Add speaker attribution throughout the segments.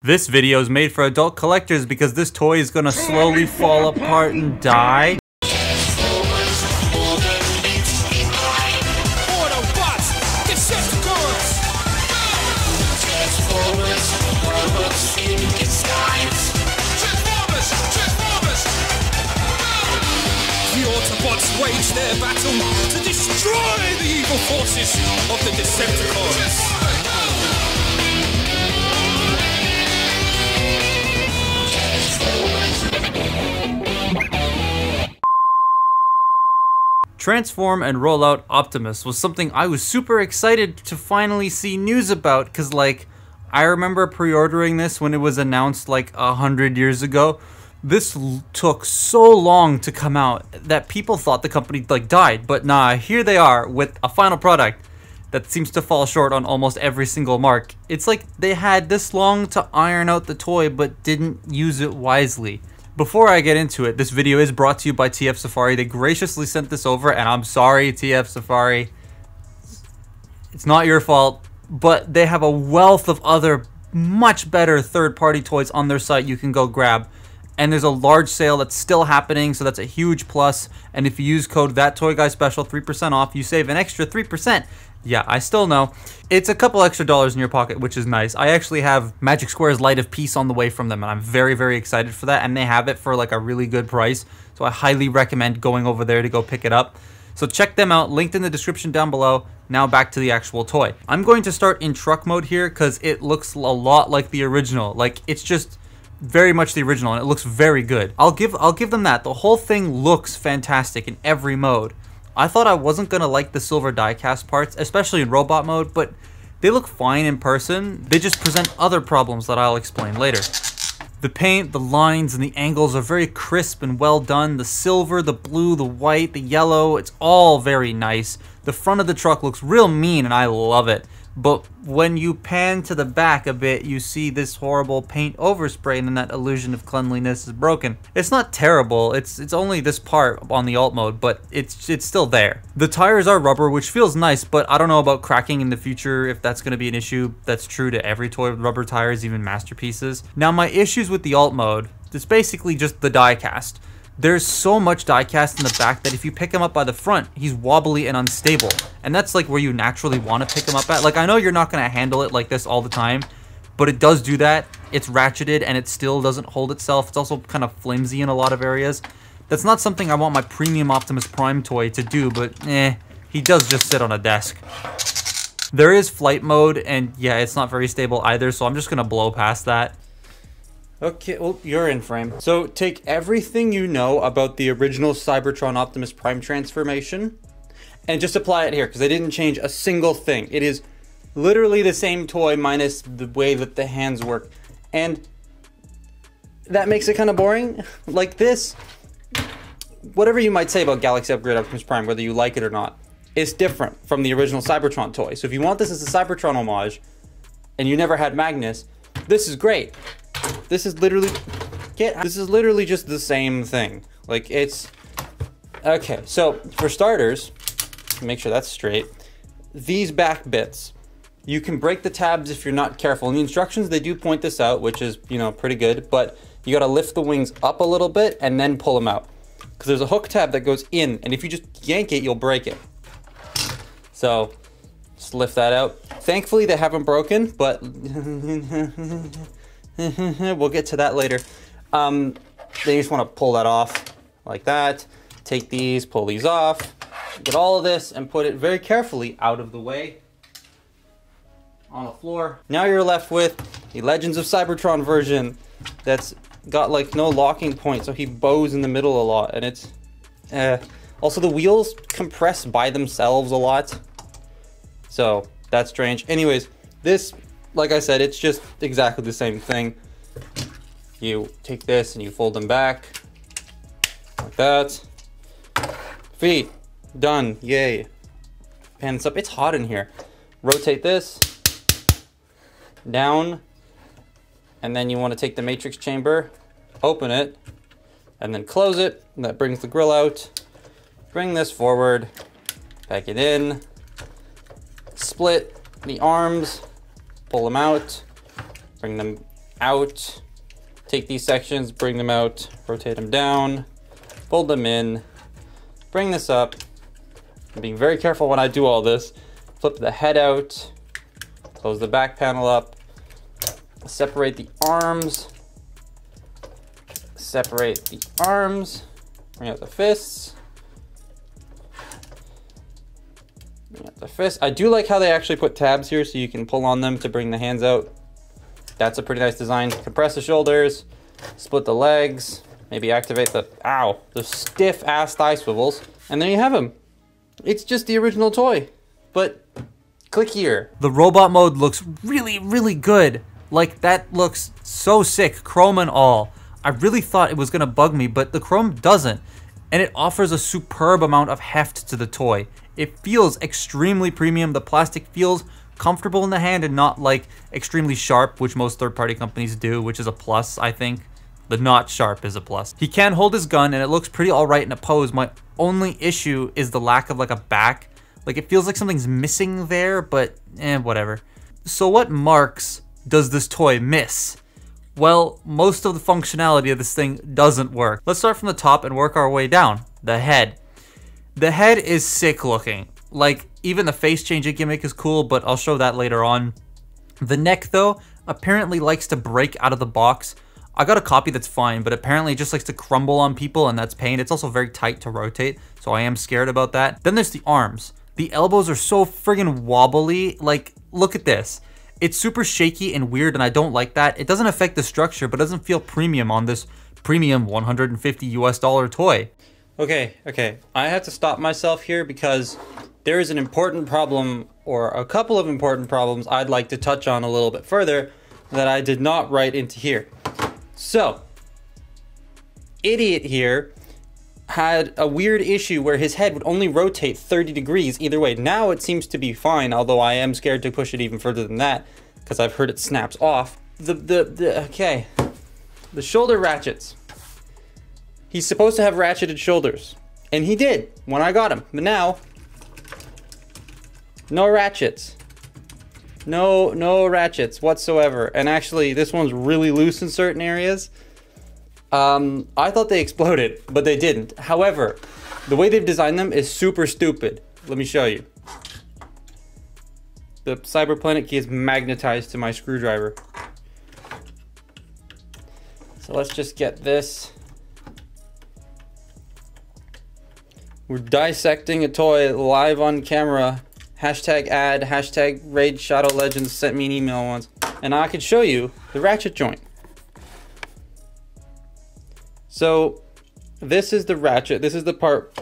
Speaker 1: This video is made for adult collectors because this toy is gonna slowly fall apart and die.
Speaker 2: Wage their battle to destroy the evil forces of the Decepticons.
Speaker 1: Transform and Rollout Optimus was something I was super excited to finally see news about, because I remember pre-ordering this when it was announced 100 years ago. This took so long to come out that people thought the company died, but nah, here they are with a final product that seems to fall short on almost every single mark. It's like they had this long to iron out the toy but didn't use it wisely. Before I get into it, this video is brought to you by TF Safari. They graciously sent this over, and I'm sorry, TF Safari. It's not your fault, but they have a wealth of other much better third-party toys on their site you can go grab. And there's a large sale that's still happening, so that's a huge plus. And if you use code ThatToyGuySpecial, 3% off, you save an extra 3%. Yeah, I still know. It's a couple extra dollars in your pocket, which is nice. I actually have Magic Square's Light of Peace on the way from them, and I'm very, very excited for that. And they have it for a really good price, so I highly recommend going over there to go pick it up. So check them out, linked in the description down below. Now back to the actual toy. I'm going to start in truck mode here because it looks a lot like the original. It's just very much the original, and it looks very good. I'll give them that. The whole thing looks fantastic in every mode. I thought I wasn't gonna like the silver die-cast parts, especially in robot mode, but they look fine in person. They just present other problems that I'll explain later. The paint, the lines, and the angles are very crisp and well done. The silver, the blue, the white, the yellow, it's all very nice. The front of the truck looks real mean, and I love it. But when you pan to the back a bit, you see this horrible paint overspray, and then that illusion of cleanliness is broken. It's not terrible, it's only this part on the alt mode, but it's still there. The tires are rubber, which feels nice, but I don't know about cracking in the future, if that's going to be an issue. That's true to every toy with rubber tires, even masterpieces. Now my issues with the alt mode, it's basically just the die cast. There's so much die-cast in the back that if you pick him up by the front, he's wobbly and unstable. And that's where you naturally want to pick him up at. I know you're not going to handle it like this all the time, but it does do that. It's ratcheted and it still doesn't hold itself. It's also kind of flimsy in a lot of areas. That's not something I want my premium Optimus Prime toy to do, but he does just sit on a desk. There is flight mode, and yeah, it's not very stable either, so I'm just going to blow past that. Okay, well, you're in frame. So take everything you know about the original Cybertron Optimus Prime transformation and just apply it here, because they didn't change a single thing. It is literally the same toy minus the way that the hands work. And that makes it kind of boring. Like this, whatever you might say about Galaxy Upgrade Optimus Prime, whether you like it or not, it's different from the original Cybertron toy. So if you want this as a Cybertron homage and you never had Magnus, this is great. This is literally just the same thing. It's okay. So for starters, make sure that's straight. These back bits, you can break the tabs if you're not careful. In the instructions, they do point this out, which is pretty good. But you got to lift the wings up a little bit and then pull them out, because there's a hook tab that goes in, and if you just yank it, you'll break it. So just lift that out. Thankfully, they haven't broken, but we'll get to that later. They just want to pull that off like that. Take these, pull these off, get all of this, and put it very carefully out of the way on the floor. Now you're left with the Legends of Cybertron version that's got no locking point, so he bows in the middle a lot, and it's also the wheels compress by themselves a lot, so that's strange. Anyways, this, like I said, it's just exactly the same thing. You take this and you fold them back like that. Feet done. Yay. Pan this up. It's hot in here. Rotate this down, and then you want to take the matrix chamber, open it, and then close it, and that brings the grill out. Bring this forward, pack it in, split the arms, pull them out, bring them out. Take these sections, bring them out, rotate them down, fold them in, bring this up. I'm being very careful when I do all this. Flip the head out, close the back panel up, separate the arms, bring out the fists. I do like how they actually put tabs here so you can pull on them to bring the hands out. That's a pretty nice design. Compress the shoulders, split the legs, maybe activate the stiff ass thigh swivels, and there you have them. It's just the original toy, but clickier. The robot mode looks really, really good. Like, that looks so sick, chrome and all. I really thought it was gonna bug me, but the chrome doesn't, and it offers a superb amount of heft to the toy. It feels extremely premium. The plastic feels comfortable in the hand and not like extremely sharp, which most third-party companies do, which is a plus, I think. The not sharp is a plus. He can hold his gun and it looks pretty alright in a pose. My only issue is the lack of like a back. Like, it feels like something's missing there, but whatever. So what marks does this toy miss? Well, most of the functionality of this thing doesn't work. Let's start from the top and work our way down. The head. The head is sick looking. Like, even the face changing gimmick is cool, but I'll show that later on. The neck, though, apparently likes to break out of the box. I got a copy that's fine, but apparently it just likes to crumble on people, and that's pain. It's also very tight to rotate, so I am scared about that. Then there's the arms. The elbows are so friggin' wobbly. Like, look at this. It's super shaky and weird, and I don't like that. It doesn't affect the structure, but it doesn't feel premium on this premium $150 US toy. Okay. I have to stop myself here because there is an important problem, or a couple of important problems I'd like to touch on a little bit further that I did not write into here. So, idiot here had a weird issue where his head would only rotate 30 degrees either way. Now it seems to be fine, although I am scared to push it even further than that because I've heard it snaps off. The shoulder ratchets. He's supposed to have ratcheted shoulders, and he did when I got him. But now, no ratchets. No ratchets whatsoever. And actually, this one's really loose in certain areas. I thought they exploded, but they didn't. However, the way they've designed them is super stupid. Let me show you. The Cyberplanet key is magnetized to my screwdriver. So let's just get this. We're dissecting a toy live on camera. Hashtag ad, hashtag Raid Shadow Legends sent me an email once. And I could show you the ratchet joint. So this is the ratchet. This is the part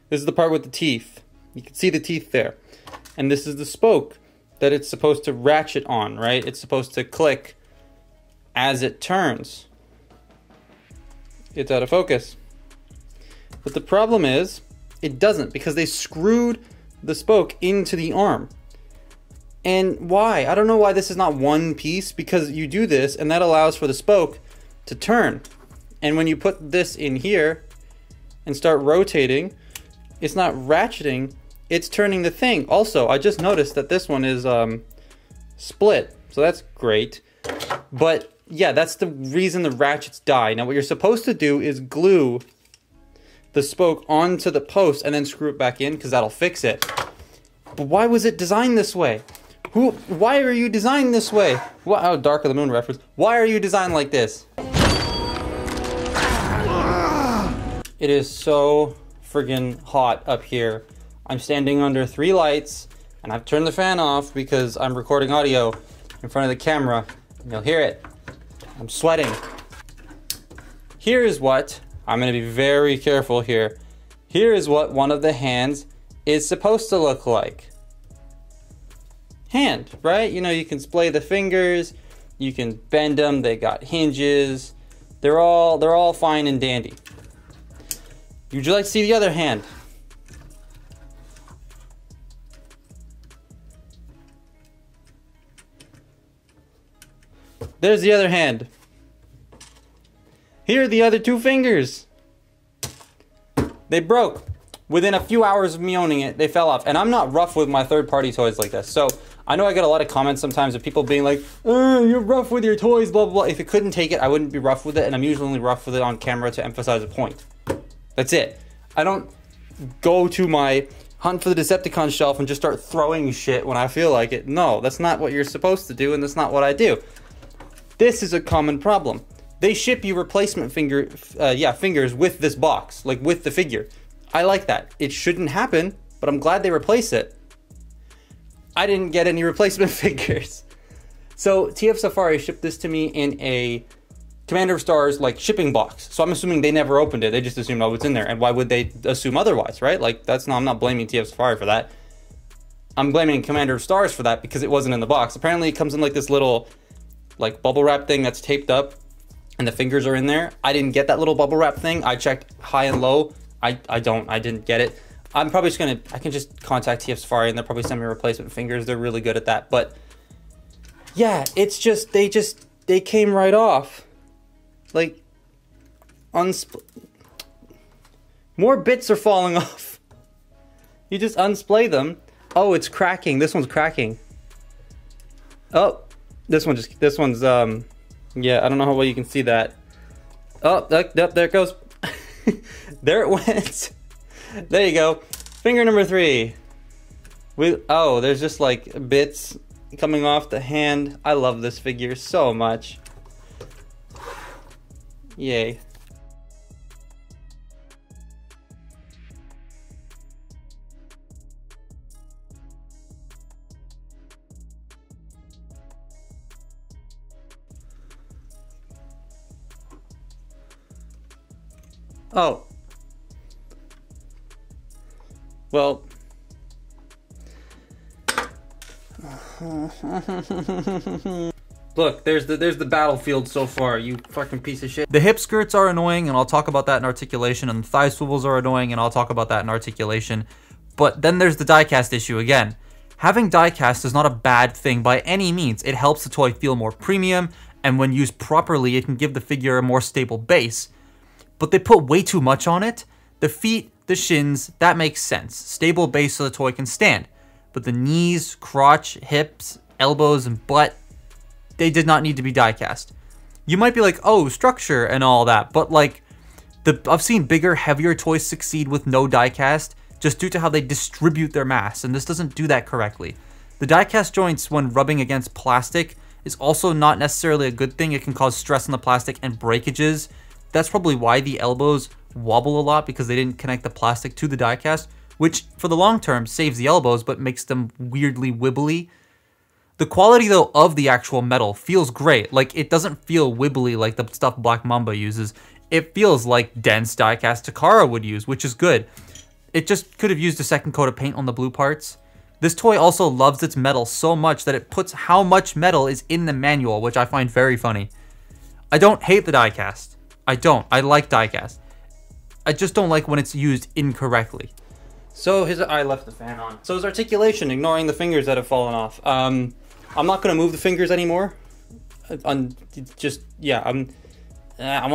Speaker 1: with the teeth. You can see the teeth there. And this is the spoke that it's supposed to ratchet on, right? It's supposed to click as it turns. It's out of focus. But the problem is, it doesn't, because they screwed the spoke into the arm. And why? I don't know why this is not one piece, because you do this and that allows for the spoke to turn. And when you put this in here and start rotating, it's not ratcheting, it's turning the thing. Also, I just noticed that this one is split, so that's great. But yeah, that's the reason the ratchets die. Now what you're supposed to do is glue the spoke onto the post and then screw it back in, because that'll fix it. But why was it designed this way? Why are you designed this way? Oh, Dark of the Moon reference. Why are you designed like this? It is so friggin' hot up here. I'm standing under 3 lights and I've turned the fan off because I'm recording audio in front of the camera. And you'll hear it. I'm sweating. Here is what, I'm gonna be very careful here. Here is what one of the hands is supposed to look like. Hand, right? You know, you can splay the fingers, you can bend them, they got hinges. They're all fine and dandy. Would you like to see the other hand? There's the other hand. Here are the other 2 fingers. They broke. Within a few hours of me owning it, they fell off. And I'm not rough with my third-party toys like this. So I know I get a lot of comments sometimes of people being like, you're rough with your toys, blah, blah, blah. If it couldn't take it, I wouldn't be rough with it, and I'm usually only rough with it on camera to emphasize a point. That's it. I don't go to my Hunt for the Decepticon shelf and just start throwing shit when I feel like it. No, that's not what you're supposed to do, and that's not what I do. This is a common problem. They ship you replacement fingers with this box, like with the figure. I like that. It shouldn't happen, but I'm glad they replace it. I didn't get any replacement figures. So TF Safari shipped this to me in a Commander of Stars like shipping box. So I'm assuming they never opened it. They just assumed, oh, it's in there. And why would they assume otherwise, right? Like I'm not blaming TF Safari for that. I'm blaming Commander of Stars for that because it wasn't in the box. Apparently it comes in like this little like bubble wrap thing that's taped up and the fingers are in there. I didn't get that little bubble wrap thing. I checked high and low. I didn't get it. I'm probably just gonna, I can just contact TF Safari and they'll probably send me replacement fingers. They're really good at that. But yeah, it's just, they came right off. Like, more bits are falling off. You just unsplay them. Oh, it's cracking. This one's cracking. Oh, this one's, yeah, I don't know how well you can see that. Oh, there it goes. There it went. There you go. Finger number 3. Oh, there's just like bits coming off the hand. I love this figure so much. Yay. Oh. Well. Look, there's the battlefield so far, you fucking piece of shit. The hip skirts are annoying, and I'll talk about that in articulation, and the thigh swivels are annoying, and I'll talk about that in articulation. But then there's the diecast issue again. Having diecast is not a bad thing by any means. It helps the toy feel more premium, and when used properly, it can give the figure a more stable base. But they put way too much on it. The feet, the shins, that makes sense. Stable base so the toy can stand. But the knees, crotch, hips, elbows, and butt, they did not need to be die-cast. You might be like, oh, structure and all that, but like, I've seen bigger, heavier toys succeed with no die-cast just due to how they distribute their mass, and this doesn't do that correctly. The die-cast joints, when rubbing against plastic, is also not necessarily a good thing. It can cause stress on the plastic and breakages. That's probably why the elbows wobble a lot, because they didn't connect the plastic to the die-cast, which for the long term saves the elbows but makes them weirdly wibbly. The quality though of the actual metal feels great. Like, it doesn't feel wibbly like the stuff Black Mamba uses. It feels like dense die-cast Takara would use, which is good. It just could have used a second coat of paint on the blue parts. This toy also loves its metal so much that it puts how much metal is in the manual, which I find very funny. I don't hate the die-cast. I don't. I like die-cast. I just don't like when it's used incorrectly. So I left the fan on. So his articulation, ignoring the fingers that have fallen off. I'm not going to move the fingers anymore. I want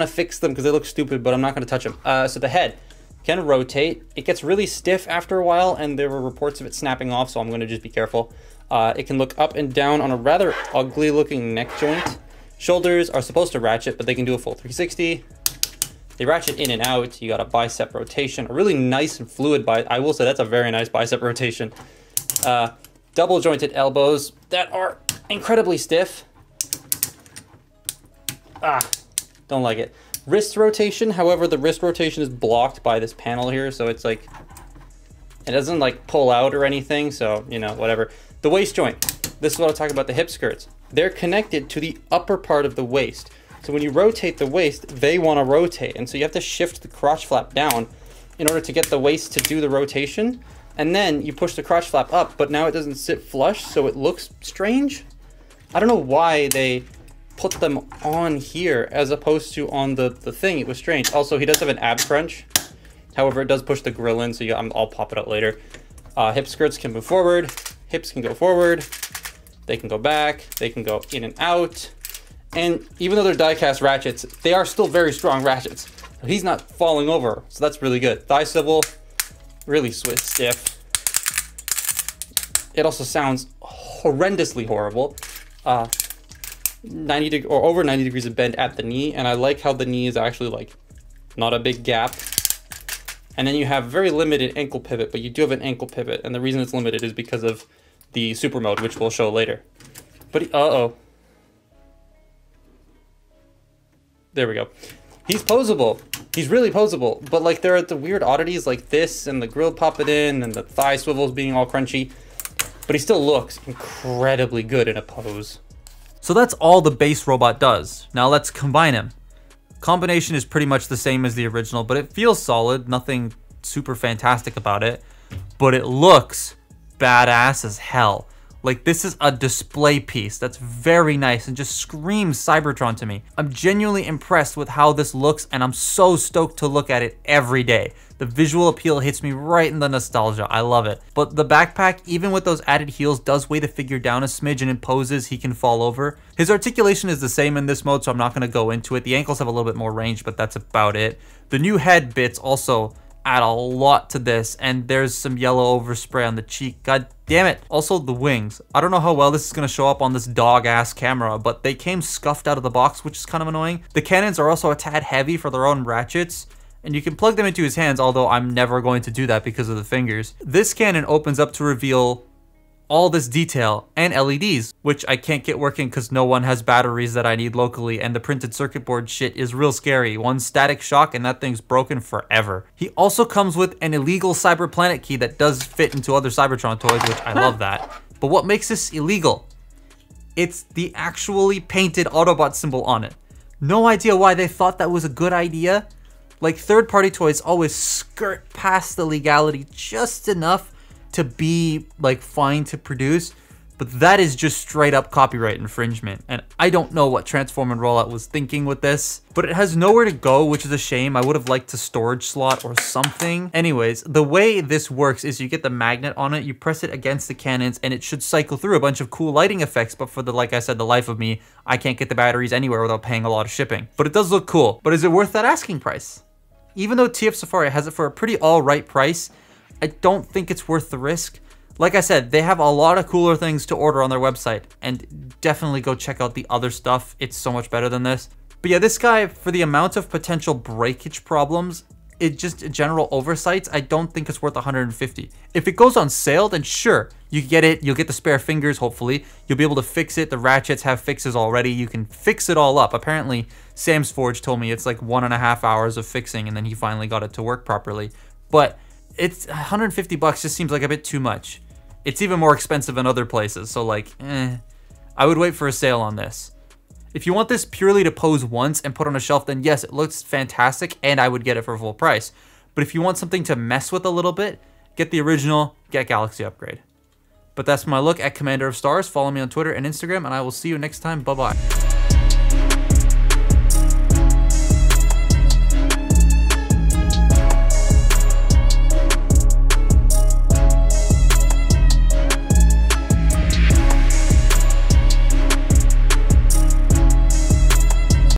Speaker 1: to fix them because they look stupid, but I'm not going to touch them. So the head can rotate. It gets really stiff after a while, and there were reports of it snapping off, so I'm going to just be careful. It can look up and down on a rather ugly looking neck joint. Shoulders are supposed to ratchet, but they can do a full 360. They ratchet in and out. You got a bicep rotation, a really nice and fluid I will say that's a very nice bicep rotation. Double jointed elbows that are incredibly stiff. Don't like it. Wrist rotation, however, the wrist rotation is blocked by this panel here, so it's like, it doesn't like pull out or anything, so, you know, whatever. The waist joint, this is what I'll talk about the hip skirts. They're connected to the upper part of the waist. So when you rotate the waist, they want to rotate, and so you have to shift the crotch flap down in order to get the waist to do the rotation, and then you push the crotch flap up, but now it doesn't sit flush, so it looks strange. I don't know why they put them on here as opposed to on the thing. It was strange. Also, he does have an ab crunch. However, it does push the grill in, so I'll pop it out later. Hip skirts can move forward. Hips can go forward. They can go back. They can go in and out. And even though they're die-cast ratchets, they are still very strong ratchets. So he's not falling over, so that's really good. Thigh swivel, really stiff. It also sounds
Speaker 3: horrendously horrible. 90 or over 90 degrees of bend at the knee, and I like how the knee is actually like not a big gap. And then you have very limited ankle pivot, but you do have an ankle pivot, and the reason it's limited is because of the super mode, which we'll show later. But there we go. He's posable. He's really posable, but like there are the weird oddities like this and the grill popping in and the thigh swivels being all crunchy, but he still looks incredibly good in a pose.
Speaker 1: So that's all the base robot does. Now let's combine him. Combination is pretty much the same as the original, but it feels solid, nothing super fantastic about it, but it looks badass as hell. Like, this is a display piece that's very nice and just screams Cybertron to me. I'm genuinely impressed with how this looks, and I'm so stoked to look at it every day. The visual appeal hits me right in the nostalgia. I love it. But the backpack, even with those added heels, does weigh the figure down a smidge, and in poses he can fall over. His articulation is the same in this mode, so I'm not going to go into it. The ankles have a little bit more range, but that's about it. The new head bits also add a lot to this, and there's some yellow overspray on the cheek. God damn it. Also, the wings. I don't know how well this is going to show up on this dog-ass camera, but they came scuffed out of the box, which is kind of annoying. The cannons are also a tad heavy for their own ratchets, and you can plug them into his hands, although I'm never going to do that because of the fingers. This cannon opens up to reveal all this detail and LEDs, which I can't get working because no one has batteries that I need locally, and the printed circuit board shit is real scary. One static shock and that thing's broken forever. He also comes with an illegal Cyber Planet key that does fit into other Cybertron toys, which I love that. But what makes this illegal? It's the actually painted Autobot symbol on it. No idea why they thought that was a good idea. Like, third-party toys always skirt past the legality just enough to be like fine to produce, but that is just straight up copyright infringement, and I don't know what Transform and Rollout was thinking with this, but it has nowhere to go, which is a shame. I would have liked a storage slot or something. Anyways, the way this works is you get the magnet on it, you press it against the cannons, and it should cycle through a bunch of cool lighting effects, but for the, like I said, the life of me, I can't get the batteries anywhere without paying a lot of shipping. But it does look cool. But is it worth that asking price? Even though TF Safari has it for a pretty alright price, I don't think it's worth the risk. Like I said, they have a lot of cooler things to order on their website, and definitely go check out the other stuff. It's so much better than this. But yeah, this guy, for the amount of potential breakage problems, it just general oversights, I don't think it's worth $150. If it goes on sale, then sure, you get it. You'll get the spare fingers, hopefully. You'll be able to fix it. The ratchets have fixes already. You can fix it all up. Apparently, Sam's Forge told me it's like 1.5 hours of fixing, and then he finally got it to work properly. But it's $150 just seems like a bit too much. It's even more expensive in other places, so like, I would wait for a sale on this. If you want this purely to pose once and put on a shelf, then yes, it looks fantastic, and I would get it for full price. But if you want something to mess with a little bit, get the original, get Galaxy Upgrade. But that's my look at Commander of Stars. Follow me on Twitter and Instagram, and I will see you next time. Bye-bye.